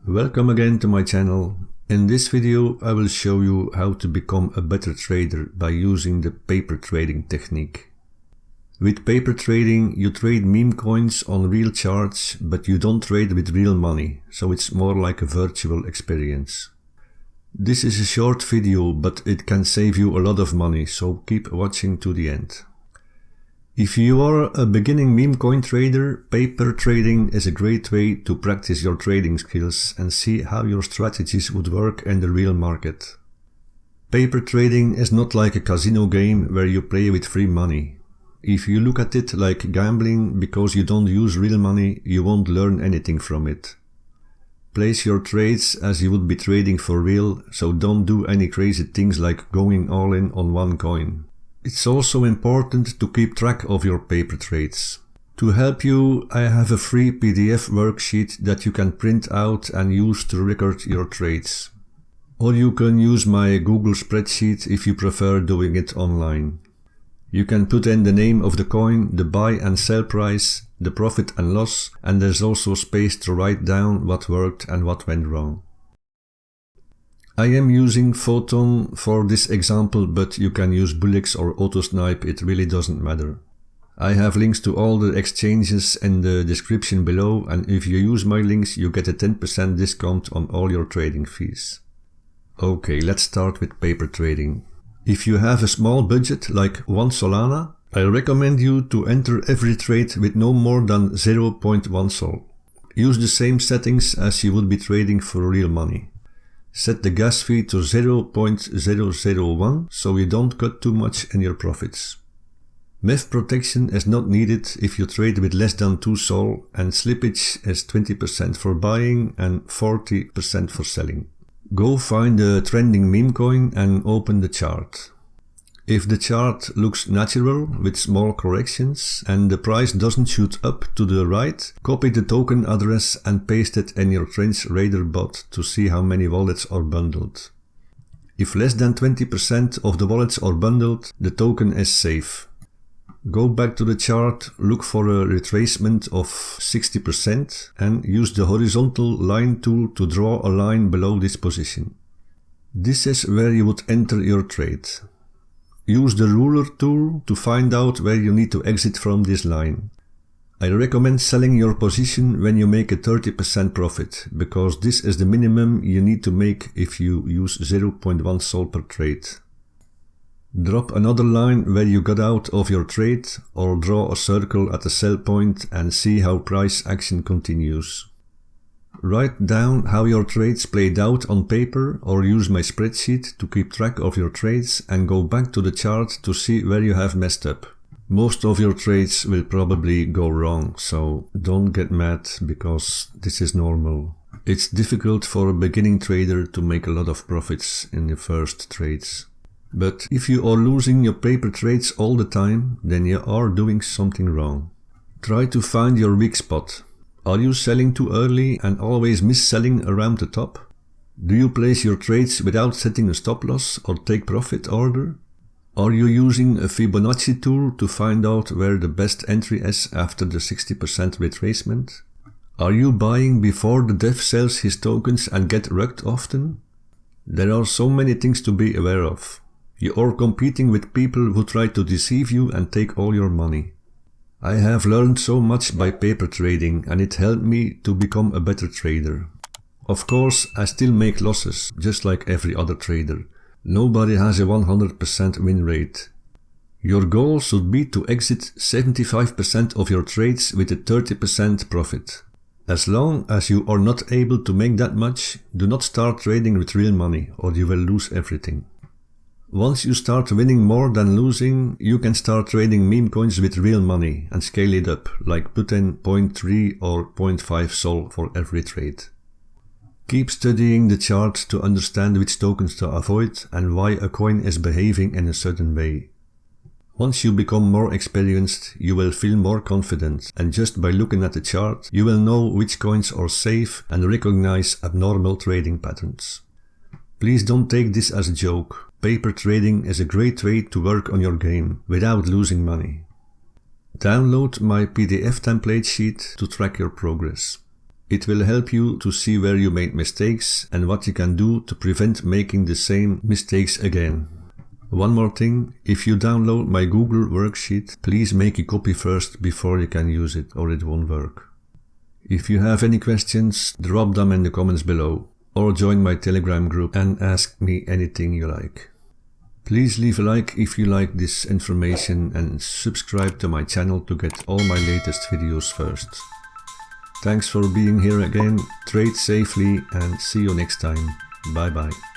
Welcome again to my channel. In this video I will show you how to become a better trader by using the paper trading technique. With paper trading you trade meme coins on real charts, but you don't trade with real money, so it's more like a virtual experience. This is a short video, but it can save you a lot of money, so keep watching to the end. If you are a beginning meme coin trader, paper trading is a great way to practice your trading skills and see how your strategies would work in the real market. Paper trading is not like a casino game where you play with free money. If you look at it like gambling because you don't use real money, you won't learn anything from it. Place your trades as you would be trading for real, so don't do any crazy things like going all in on one coin. It's also important to keep track of your paper trades. To help you, I have a free PDF worksheet that you can print out and use to record your trades. Or you can use my Google spreadsheet if you prefer doing it online. You can put in the name of the coin, the buy and sell price, the profit and loss, and there's also space to write down what worked and what went wrong. I am using Photon for this example, but you can use Bullix or Autosnipe, it really doesn't matter. I have links to all the exchanges in the description below, and if you use my links you get a 10% discount on all your trading fees. Okay, let's start with paper trading. If you have a small budget like 1 Solana, I recommend you to enter every trade with no more than 0.1 Sol. Use the same settings as you would be trading for real money. Set the gas fee to 0.001 so you don't cut too much in your profits. MEF protection is not needed if you trade with less than 2 Sol, and slippage is 20% for buying and 40% for selling. Go find the trending meme coin and open the chart. If the chart looks natural with small corrections and the price doesn't shoot up to the right, copy the token address and paste it in your TrenchRadar bot to see how many wallets are bundled. If less than 20% of the wallets are bundled, the token is safe. Go back to the chart, look for a retracement of 60% and use the horizontal line tool to draw a line below this position. This is where you would enter your trade. Use the ruler tool to find out where you need to exit from this line. I recommend selling your position when you make a 30% profit, because this is the minimum you need to make if you use 0.1 Sol per trade. Drop another line where you got out of your trade, or draw a circle at the sell point and see how price action continues. Write down how your trades played out on paper, or use my spreadsheet to keep track of your trades and go back to the chart to see where you have messed up. Most of your trades will probably go wrong, so don't get mad because this is normal. It's difficult for a beginning trader to make a lot of profits in the first trades. But if you are losing your paper trades all the time, then you are doing something wrong. Try to find your weak spot. Are you selling too early and always miss selling around the top? Do you place your trades without setting a stop loss or take profit order? Are you using a Fibonacci tool to find out where the best entry is after the 60% retracement? Are you buying before the dev sells his tokens and get rugged often? There are so many things to be aware of. You are competing with people who try to deceive you and take all your money. I have learned so much by paper trading, and it helped me to become a better trader. Of course, I still make losses, just like every other trader. Nobody has a 100% win rate. Your goal should be to exit 75% of your trades with a 30% profit. As long as you are not able to make that much, do not start trading with real money, or you will lose everything. Once you start winning more than losing, you can start trading meme coins with real money and scale it up, like put in 0.3 or 0.5 Sol for every trade. Keep studying the chart to understand which tokens to avoid and why a coin is behaving in a certain way. Once you become more experienced, you will feel more confident, and just by looking at the chart, you will know which coins are safe and recognize abnormal trading patterns. Please don't take this as a joke. Paper trading is a great way to work on your game without losing money. Download my PDF template sheet to track your progress. It will help you to see where you made mistakes and what you can do to prevent making the same mistakes again. One more thing, if you download my Google Worksheet, please make a copy first before you can use it or it won't work. If you have any questions, drop them in the comments below or join my Telegram group and ask me anything you like. Please leave a like if you like this information and subscribe to my channel to get all my latest videos first. Thanks for being here again, trade safely and see you next time. Bye bye.